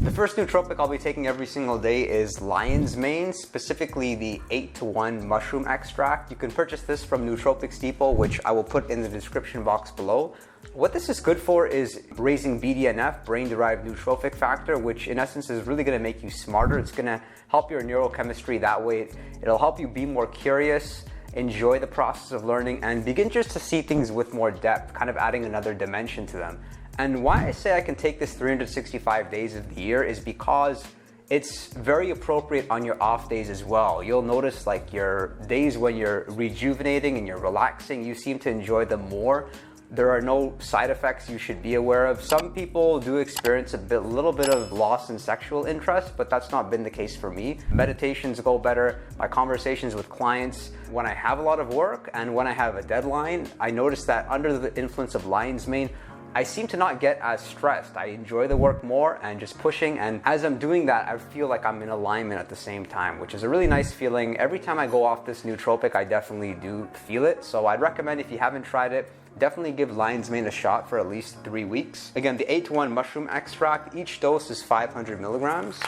The first nootropic I'll be taking every single day is lion's mane, specifically the 8-to-1 mushroom extract. You can purchase this from Nootropics Depot, which I will put in the description box below. What this is good for is raising BDNF, brain-derived neurotrophic factor, which in essence is really going to make you smarter. It's going to help your neurochemistry that way. It'll help you be more curious, enjoy the process of learning, and begin just to see things with more depth, kind of adding another dimension to them. And why I say I can take this 365 days of the year is because it's very appropriate on your off days as well. You'll notice like your days when you're rejuvenating and you're relaxing, you seem to enjoy them more. There are no side effects you should be aware of. Some people do experience a little bit of loss in sexual interest, but that's not been the case for me. Meditations go better. My conversations with clients, when I have a lot of work and when I have a deadline, I notice that under the influence of lion's mane, I seem to not get as stressed. I enjoy the work more and just pushing, and as I'm doing that, I feel like I'm in alignment at the same time, which is a really nice feeling. Every time I go off this nootropic, I definitely do feel it. So I'd recommend, if you haven't tried it, definitely give lion's mane a shot for at least 3 weeks. Again, the 8-to-1 mushroom extract, each dose is 500 milligrams.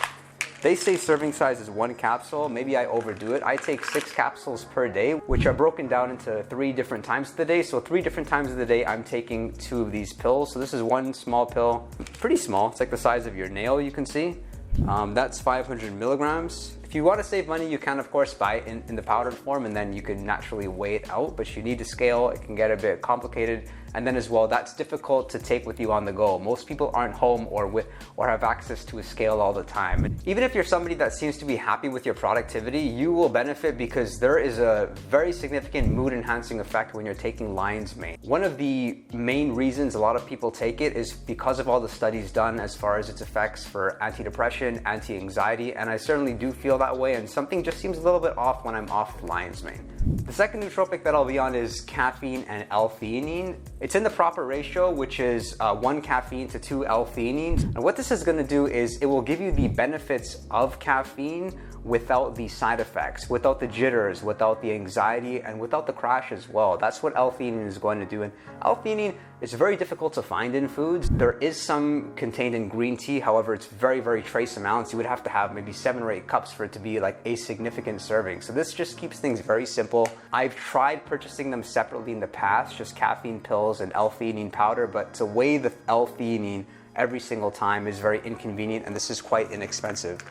They say serving size is 1 capsule. Maybe I overdo it. I take 6 capsules per day, which are broken down into 3 different times of the day. So 3 different times of the day, I'm taking 2 of these pills. So this is 1 small pill, pretty small. It's like the size of your nail, you can see. That's 500 milligrams. If you want to save money, you can of course buy it in the powdered form, and then you can naturally weigh it out, but you need to scale. It can get a bit complicated. And then as well, that's difficult to take with you on the go. Most people aren't home or have access to a scale all the time. Even if you're somebody that seems to be happy with your productivity, you will benefit because there is a very significant mood enhancing effect when you're taking lion's mane. One of the main reasons a lot of people take it is because of all the studies done as far as its effects for antidepressant, anti-anxiety, and I certainly do feel that way, and something just seems a little bit off when I'm off lion's mane. The second nootropic that I'll be on is caffeine and l-theanine. It's in the proper ratio, which is 1 caffeine to 2 l-theanines. And what this is going to do is it will give you the benefits of caffeine without the side effects, without the jitters, without the anxiety, and without the crash as well. That's what l-theanine is going to do. And l-theanine is very difficult to find in foods. There is some contained in green tea. However, it's very, very trace amounts. You would have to have maybe 7 or 8 cups for it to be like a significant serving. So this just keeps things very simple. I've tried purchasing them separately in the past, just caffeine pills and l-theanine powder, but to weigh the l-theanine every single time is very inconvenient, and this is quite inexpensive.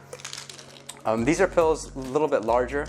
These are pills a little bit larger.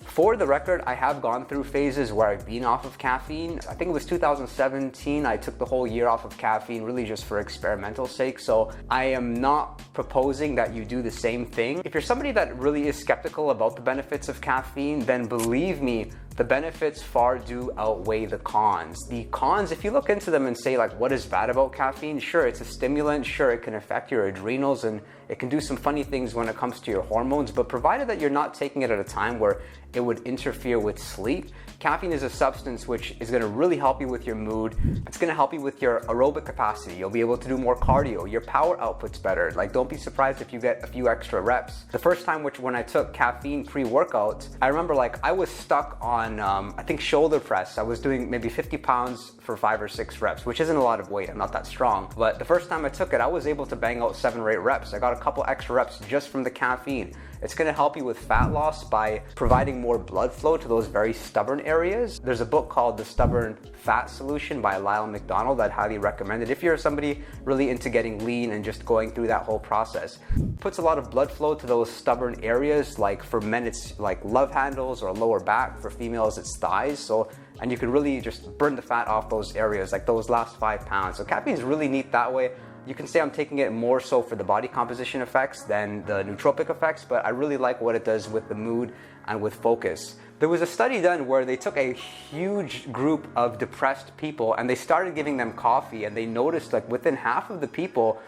For the record, I have gone through phases where I've been off of caffeine. I think it was 2017, I took the whole year off of caffeine, really just for experimental sake. So I am not proposing that you do the same thing. If you're somebody that really is skeptical about the benefits of caffeine, then believe me, the benefits far do outweigh the cons. The cons, if you look into them and say like, what is bad about caffeine? Sure, it's a stimulant. Sure, it can affect your adrenals and it can do some funny things when it comes to your hormones, but provided that you're not taking it at a time where it would interfere with sleep, caffeine is a substance which is going to really help you with your mood. It's going to help you with your aerobic capacity. You'll be able to do more cardio. Your power output's better. Like, don't be surprised if you get a few extra reps. The first time when I took caffeine pre-workout, I remember like I was stuck on I think shoulder press. I was doing maybe 50 pounds for 5 or 6 reps, which isn't a lot of weight. I'm not that strong. But the first time I took it, I was able to bang out 7 or 8 reps. I got a couple extra reps just from the caffeine. It's going to help you with fat loss by providing more blood flow to those very stubborn areas. There's a book called The Stubborn Fat Solution by Lyle McDonald that I'd highly recommend it if you're somebody really into getting lean and just going through that whole process. Puts a lot of blood flow to those stubborn areas. Like for men, it's like love handles or lower back. For females, it's thighs. And you can really just burn the fat off those areas, like those last 5 pounds. So caffeine is really neat that way. You can say I'm taking it more so for the body composition effects than the nootropic effects, but I really like what it does with the mood and with focus. There was a study done where they took a huge group of depressed people and they started giving them coffee, and they noticed like within half of the people,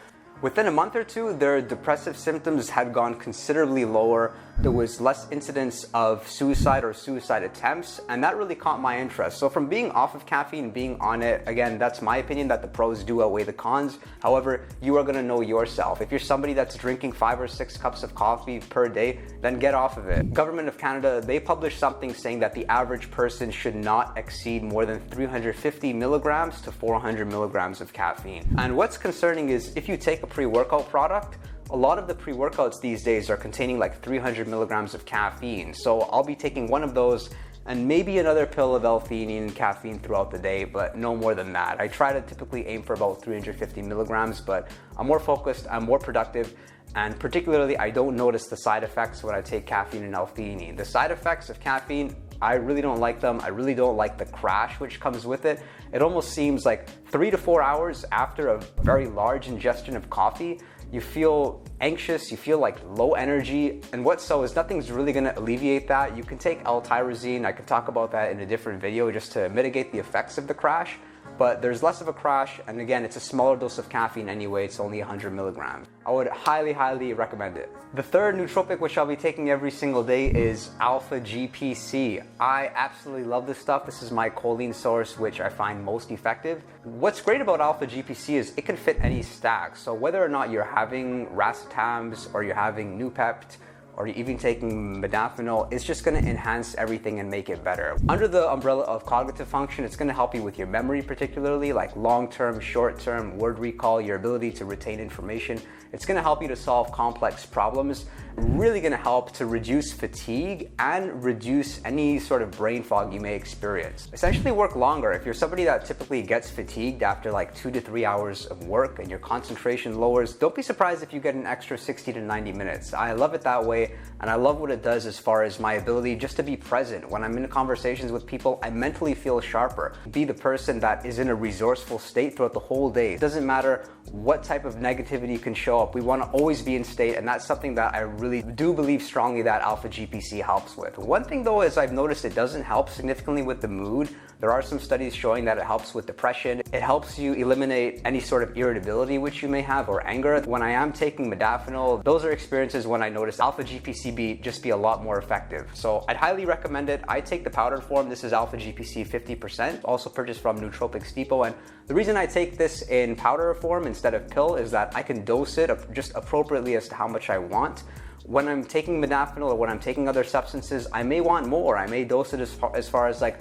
within a month or two, their depressive symptoms had gone considerably lower. There was less incidence of suicide or suicide attempts, and that really caught my interest. So from being off of caffeine, being on it, again, that's my opinion that the pros do outweigh the cons. However, you are gonna know yourself. If you're somebody that's drinking 5 or 6 cups of coffee per day, then get off of it. Government of Canada, they published something saying that the average person should not exceed more than 350 milligrams to 400 milligrams of caffeine. And what's concerning is if you take a pre-workout product, a lot of the pre-workouts these days are containing like 300 milligrams of caffeine. So I'll be taking one of those and maybe another pill of l-theanine and caffeine throughout the day, but no more than that. I try to typically aim for about 350 milligrams, but I'm more focused, I'm more productive, and particularly I don't notice the side effects when I take caffeine and l-theanine. The side effects of caffeine, I really don't like them. I really don't like the crash which comes with it. It almost seems like 3 to 4 hours after a very large ingestion of coffee, you feel anxious, you feel like low energy, and what's so is nothing's really gonna alleviate that. You can take L-tyrosine, I can talk about that in a different video just to mitigate the effects of the crash, but there's less of a crash, and again, it's a smaller dose of caffeine anyway, it's only 100 milligrams. I would highly, highly recommend it. The third nootropic which I'll be taking every single day is AlphaGPC. I absolutely love this stuff. This is my choline source which I find most effective. What's great about AlphaGPC is it can fit any stack. So whether or not you're having racetams or you're having Noopept, or you're even taking modafinil, it's just gonna enhance everything and make it better. Under the umbrella of cognitive function, it's gonna help you with your memory, particularly like long-term, short-term word recall, your ability to retain information. It's gonna help you to solve complex problems, really gonna help to reduce fatigue and reduce any sort of brain fog you may experience. Essentially work longer. If you're somebody that typically gets fatigued after like 2 to 3 hours of work and your concentration lowers, don't be surprised if you get an extra 60 to 90 minutes. I love it that way, and I love what it does as far as my ability just to be present. When I'm in conversations with people, I mentally feel sharper. Be the person that is in a resourceful state throughout the whole day. It doesn't matter what type of negativity can show up. We want to always be in state, and that's something that I really do believe strongly that AlphaGPC helps with. One thing though is I've noticed it doesn't help significantly with the mood. There are some studies showing that it helps with depression. It helps you eliminate any sort of irritability which you may have or anger. When I am taking modafinil, those are experiences when I notice AlphaGPC just be a lot more effective. So I'd highly recommend it. I take the powdered form. This is AlphaGPC 50%, also purchased from Nootropics Depot. And the reason I take this in powder form instead of pill is that I can dose it just appropriately as to how much I want. When I'm taking modafinil or when I'm taking other substances, I may want more. I may dose it as far as like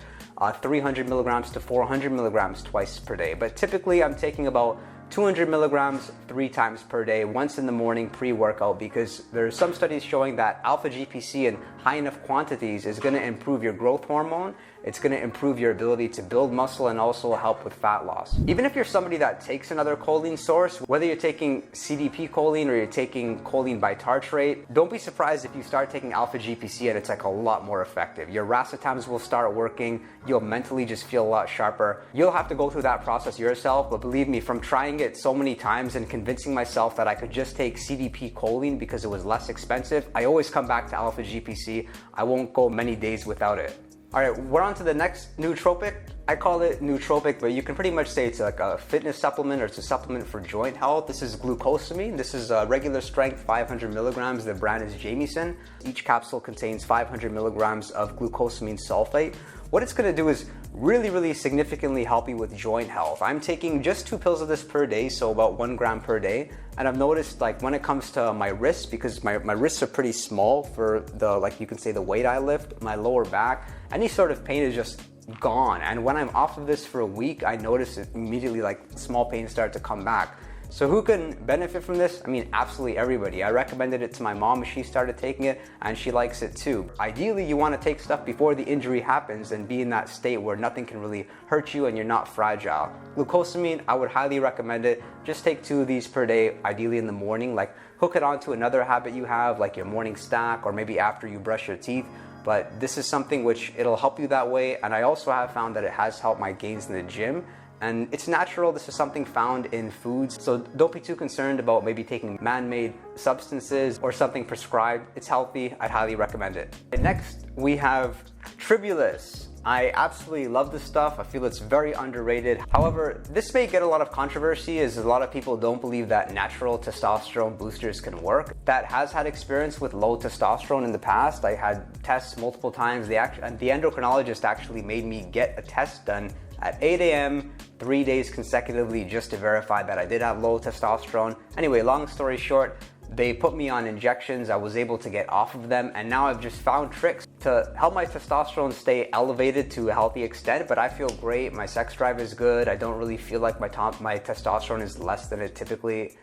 300 milligrams to 400 milligrams twice per day. But typically I'm taking about 200 milligrams 3 times per day, once in the morning pre-workout, because there's some studies showing that alpha-GPC in high enough quantities is going to improve your growth hormone. It's going to improve your ability to build muscle and also help with fat loss. Even if you're somebody that takes another choline source, whether you're taking CDP choline or you're taking choline bitartrate, don't be surprised if you start taking alpha-GPC and it's like a lot more effective. Your racetams will start working. You'll mentally just feel a lot sharper. You'll have to go through that process yourself, but believe me, from trying it so many times and convincing myself that I could just take CDP choline because it was less expensive, I always come back to alpha-GPC. I won't go many days without it. All right, we're on to the next nootropic. I call it nootropic, but you can pretty much say it's like a fitness supplement or it's a supplement for joint health. This is glucosamine. This is a regular strength, 500 milligrams. The brand is Jamieson. Each capsule contains 500 milligrams of glucosamine sulfate. What it's gonna do is really significantly help you with joint health. I'm taking just 2 pills of this per day, so about 1 gram per day. And I've noticed like when it comes to my wrists, because my wrists are pretty small for the, like you can say the weight I lift, my lower back, any sort of pain is just gone. And when I'm off of this for a week, I notice it immediately, like small pains start to come back. So who can benefit from this? I mean, absolutely everybody. I recommended it to my mom. She started taking it and she likes it too. Ideally, you want to take stuff before the injury happens and be in that state where nothing can really hurt you and you're not fragile. Glucosamine, I would highly recommend it. Just take 2 of these per day, ideally in the morning. Like hook it onto another habit you have, like your morning snack or maybe after you brush your teeth. But this is something which it'll help you that way. And I also have found that it has helped my gains in the gym. And it's natural. This is something found in foods. So don't be too concerned about maybe taking man-made substances or something prescribed. It's healthy. I'd highly recommend it. Next, we have Tribulus. I absolutely love this stuff. I feel it's very underrated. However, this may get a lot of controversy as a lot of people don't believe that natural testosterone boosters can work. That has had experience with low testosterone in the past. I had tests multiple times. The endocrinologist actually made me get a test done at 8 a.m. 3 days consecutively just to verify that I did have low testosterone. Anyway, long story short, they put me on injections. I was able to get off of them, and now I've just found tricks to help my testosterone stay elevated to a healthy extent, but I feel great. My sex drive is good. I don't really feel like my testosterone is less than it typically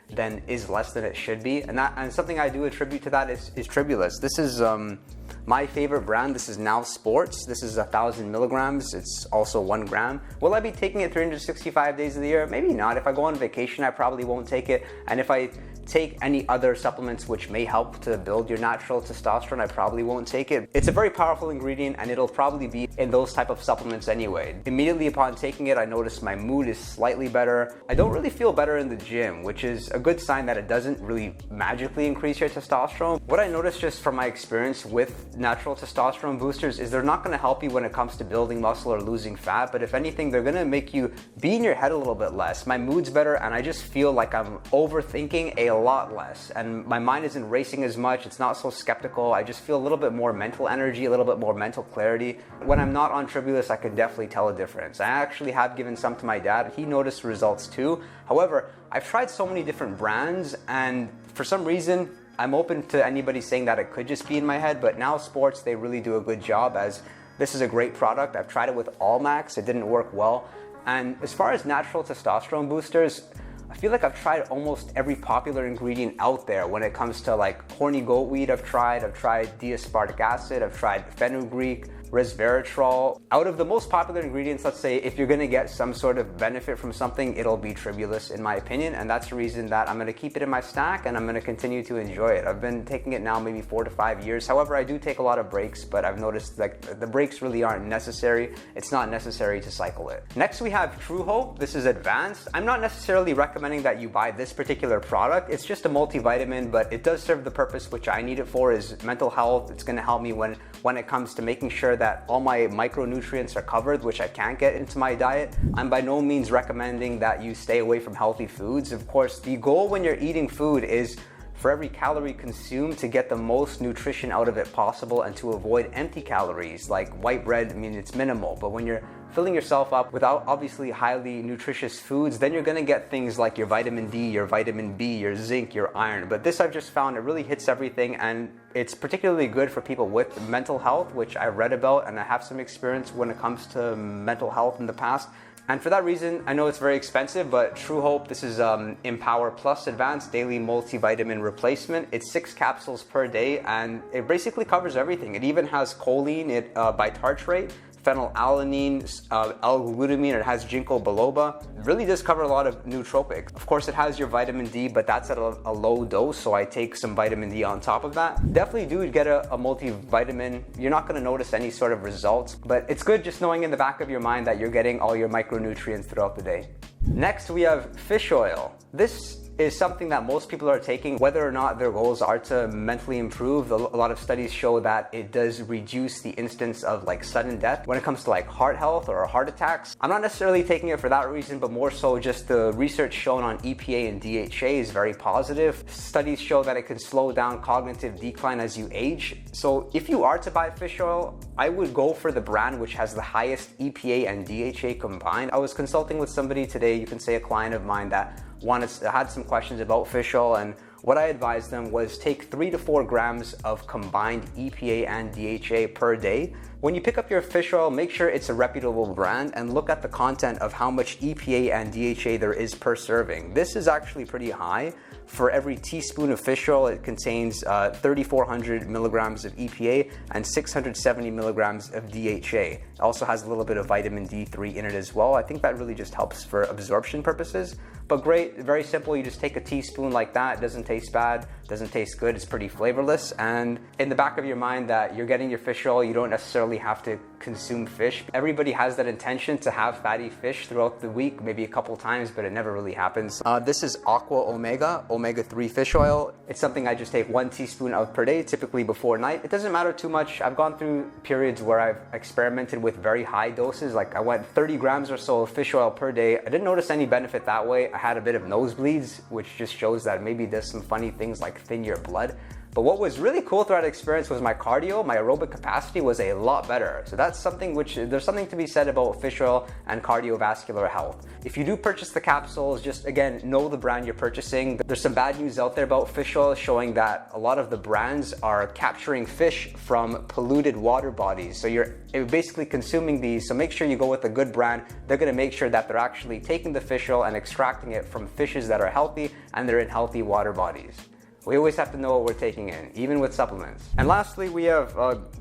is less than it should be. And something I do attribute to that is Tribulus. This is my favorite brand. This is Now Sports. This is 1,000 milligrams. It's also 1 gram. Will I be taking it 365 days of the year? Maybe not. If I go on vacation, I probably won't take it. And if I take any other supplements which may help to build your natural testosterone, I probably won't take it. It's a very powerful ingredient, and it'll probably be in those type of supplements anyway. Immediately upon taking it, I noticed my mood is slightly better. I don't really feel better in the gym, which is a good sign that it doesn't really magically increase your testosterone. What I noticed just from my experience with natural testosterone boosters is they're not going to help you when it comes to building muscle or losing fat, but if anything, they're going to make you be in your head a little bit less. My mood's better, and I just feel like I'm overthinking a lot less, and my mind isn't racing as much. It's not so skeptical. I just feel a little bit more mental energy, a little bit more mental clarity. When I'm not on Tribulus, I can definitely tell a difference. I actually have given some to my dad. He noticed results too. However, I've tried so many different brands, and for some reason, I'm open to anybody saying that it could just be in my head, but Now Sports, they really do a good job, as this is a great product. I've tried it with Allmax. It didn't work well. And as far as natural testosterone boosters, I feel like I've tried almost every popular ingredient out there when it comes to like horny goat weed. I've tried D-aspartic acid, I've tried fenugreek, resveratrol. Out of the most popular ingredients, let's say if you're gonna get some sort of benefit from something, it'll be Tribulus in my opinion, and that's the reason that I'm gonna keep it in my stack and I'm gonna continue to enjoy it. I've been taking it now maybe 4 to 5 years. However, I do take a lot of breaks, but I've noticed like the breaks really aren't necessary. It's not necessary to cycle it. Next we have TruHope. This is advanced. I'm not necessarily recommending that you buy this particular product. It's just a multivitamin, but it does serve the purpose which I need it for, is mental health. It's gonna help me when it comes to making sure that all my micronutrients are covered, which I can't get into my diet. I'm by no means recommending that you stay away from healthy foods. Of course, the goal when you're eating food is for every calorie consumed to get the most nutrition out of it possible and to avoid empty calories. Like white bread, I mean, it's minimal, but when you're filling yourself up without obviously highly nutritious foods, then you're gonna get things like your vitamin D, your vitamin B, your zinc, your iron. But this I've just found it really hits everything, and it's particularly good for people with mental health, which I've read about and I have some experience when it comes to mental health in the past. And for that reason, I know it's very expensive, but TruHope, this is Empower Plus Advanced Daily Multivitamin Replacement. It's 6 capsules per day, and it basically covers everything. It even has choline, bitartrate, phenylalanine, L-glucosamine, it has ginkgo biloba. It really does cover a lot of nootropics. Of course, it has your vitamin D, but that's at a low dose, so I take some vitamin D on top of that. Definitely do get a multivitamin. You're not gonna notice any sort of results, but it's good just knowing in the back of your mind that you're getting all your micronutrients throughout the day. Next, we have fish oil. This is something that most people are taking, whether or not their goals are to mentally improve. A lot of studies show that it does reduce the instance of like sudden death when it comes to like heart health or heart attacks. I'm not necessarily taking it for that reason, but more so just the research shown on EPA and DHA is very positive. Studies show that it can slow down cognitive decline as you age. So if you are to buy fish oil, I would go for the brand which has the highest EPA and DHA combined. I was consulting with somebody today, you can say a client of mine, that had some questions about fish oil, and what I advised them was take 3 to 4 grams of combined EPA and DHA per day. When you pick up your fish oil, make sure it's a reputable brand and look at the content of how much EPA and DHA there is per serving. This is actually pretty high. For every teaspoon of fish oil, it contains 3,400 milligrams of EPA and 670 milligrams of DHA. It also has a little bit of vitamin D3 in it as well. I think that really just helps for absorption purposes. But great, very simple. You just take a teaspoon like that. It doesn't taste bad, doesn't taste good. It's pretty flavorless. And in the back of your mind that you're getting your fish oil, you don't necessarily have to consume fish. Everybody has that intention to have fatty fish throughout the week, maybe a couple times, but it never really happens. This is Aqua Omega-3 fish oil. It's something I just take 1 teaspoon of per day, typically before night. It doesn't matter too much. I've gone through periods where I've experimented with very high doses. Like I went 30 grams or so of fish oil per day. I didn't notice any benefit that way. I had a bit of nosebleeds, which just shows that maybe there's some funny things like thin your blood. But what was really cool throughout the experience was my cardio, my aerobic capacity was a lot better. So that's something which, there's something to be said about fish oil and cardiovascular health. If you do purchase the capsules, just again, know the brand you're purchasing. There's some bad news out there about fish oil showing that a lot of the brands are capturing fish from polluted water bodies. So you're basically consuming these. So make sure you go with a good brand. They're gonna make sure that they're actually taking the fish oil and extracting it from fishes that are healthy and they're in healthy water bodies. We always have to know what we're taking in, even with supplements. And lastly, we have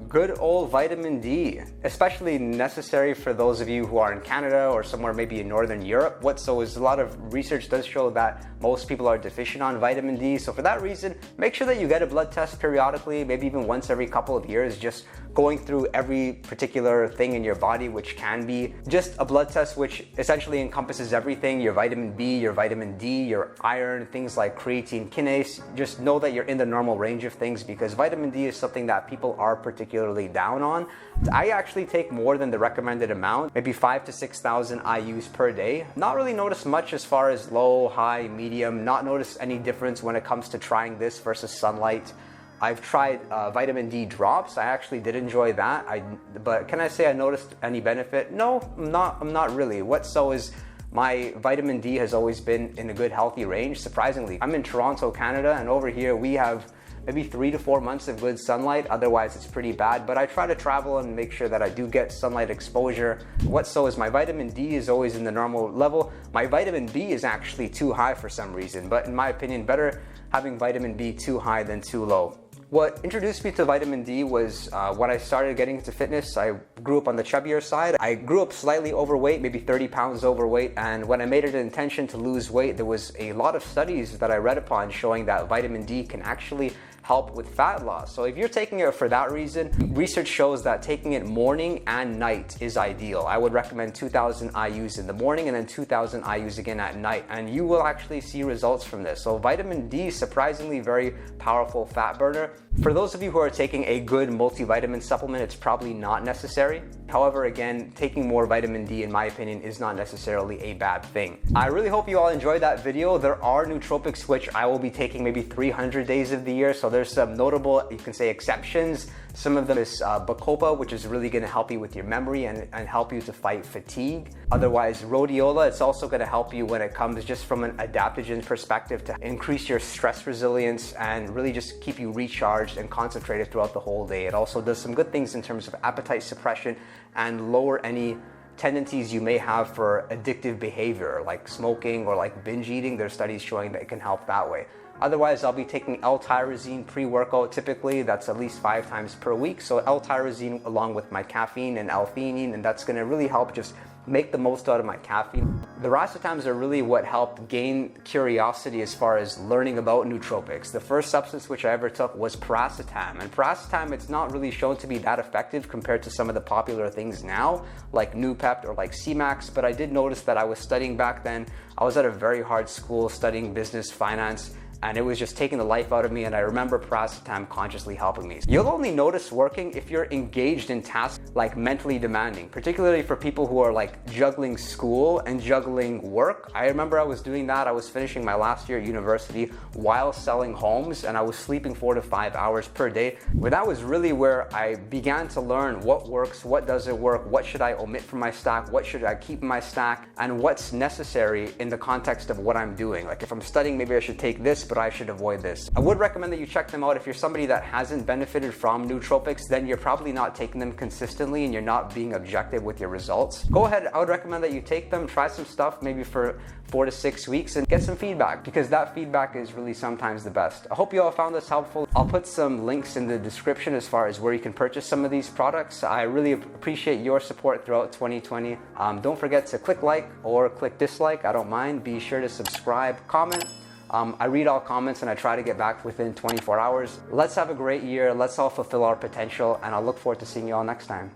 good old vitamin D, especially necessary for those of you who are in Canada or somewhere maybe in Northern Europe. So is a lot of research does show that most people are deficient on vitamin D. So for that reason, make sure that you get a blood test periodically, maybe even once every couple of years, just going through every particular thing in your body, which can be just a blood test, which essentially encompasses everything, your vitamin B, your vitamin D, your iron, things like creatine kinase. Just know that you're in the normal range of things, because vitamin D is something that people are particularly down on. I actually take more than the recommended amount, maybe 5,000 to 6,000 IUs per day. Not really notice much as far as low, high, medium, not notice any difference when it comes to trying this versus sunlight. I've tried vitamin D drops. I actually did enjoy that. But can I say I noticed any benefit? No, I'm not really. Is my vitamin D has always been in a good healthy range, surprisingly. I'm in Toronto, Canada, and over here we have maybe 3 to 4 months of good sunlight. Otherwise it's pretty bad, but I try to travel and make sure that I do get sunlight exposure. Is my vitamin D is always in the normal level. My vitamin B is actually too high for some reason, but in my opinion, better having vitamin B too high than too low. What introduced me to vitamin D was when I started getting into fitness. I grew up on the chubbier side. I grew up slightly overweight, maybe 30 pounds overweight, and when I made it an intention to lose weight, there was a lot of studies that I read upon showing that vitamin D can actually help with fat loss. So if you're taking it for that reason, research shows that taking it morning and night is ideal. I would recommend 2,000 IUs in the morning and then 2,000 IUs again at night, and you will actually see results from this. So vitamin D is surprisingly very powerful fat burner. For those of you who are taking a good multivitamin supplement, it's probably not necessary. However, again, taking more vitamin D, in my opinion, is not necessarily a bad thing. I really hope you all enjoyed that video. There are nootropics which I will be taking maybe 300 days of the year, so there's some notable, you can say, exceptions. Some of them is Bacopa, which is really going to help you with your memory and help you to fight fatigue. Otherwise, rhodiola, it's also going to help you when it comes just from an adaptogen perspective to increase your stress resilience and really just keep you recharged and concentrated throughout the whole day. It also does some good things in terms of appetite suppression and lower any tendencies you may have for addictive behavior like smoking or like binge eating. There's studies showing that it can help that way. Otherwise, I'll be taking L-tyrosine pre-workout typically. That's at least 5 times per week. So L-tyrosine along with my caffeine and l-theanine, and that's gonna really help just make the most out of my caffeine. The racetams are really what helped gain curiosity as far as learning about nootropics. The first substance which I ever took was piracetam. And piracetam, it's not really shown to be that effective compared to some of the popular things now, like Noopept or like C-Max, but I did notice that I was studying back then. I was at a very hard school studying business, finance, and it was just taking the life out of me, and I remember piracetam consciously helping me. You'll only notice working if you're engaged in tasks like mentally demanding, particularly for people who are like juggling school and juggling work. I remember I was doing that. I was finishing my last year at university while selling homes, and I was sleeping 4 to 5 hours per day. But that was really where I began to learn what works, what doesn't work, what should I omit from my stack, what should I keep in my stack, and what's necessary in the context of what I'm doing. Like if I'm studying, maybe I should take this, but I should avoid this. I would recommend that you check them out. If you're somebody that hasn't benefited from nootropics, then you're probably not taking them consistently and you're not being objective with your results. Go ahead, I would recommend that you take them, try some stuff maybe for 4 to 6 weeks and get some feedback, because that feedback is really sometimes the best. I hope you all found this helpful. I'll put some links in the description as far as where you can purchase some of these products. I really appreciate your support throughout 2020. Don't forget to click like or click dislike. I don't mind. Be sure to subscribe, comment. I read all comments and I try to get back within 24 hours. Let's have a great year. Let's all fulfill our potential, and I'll look forward to seeing you all next time.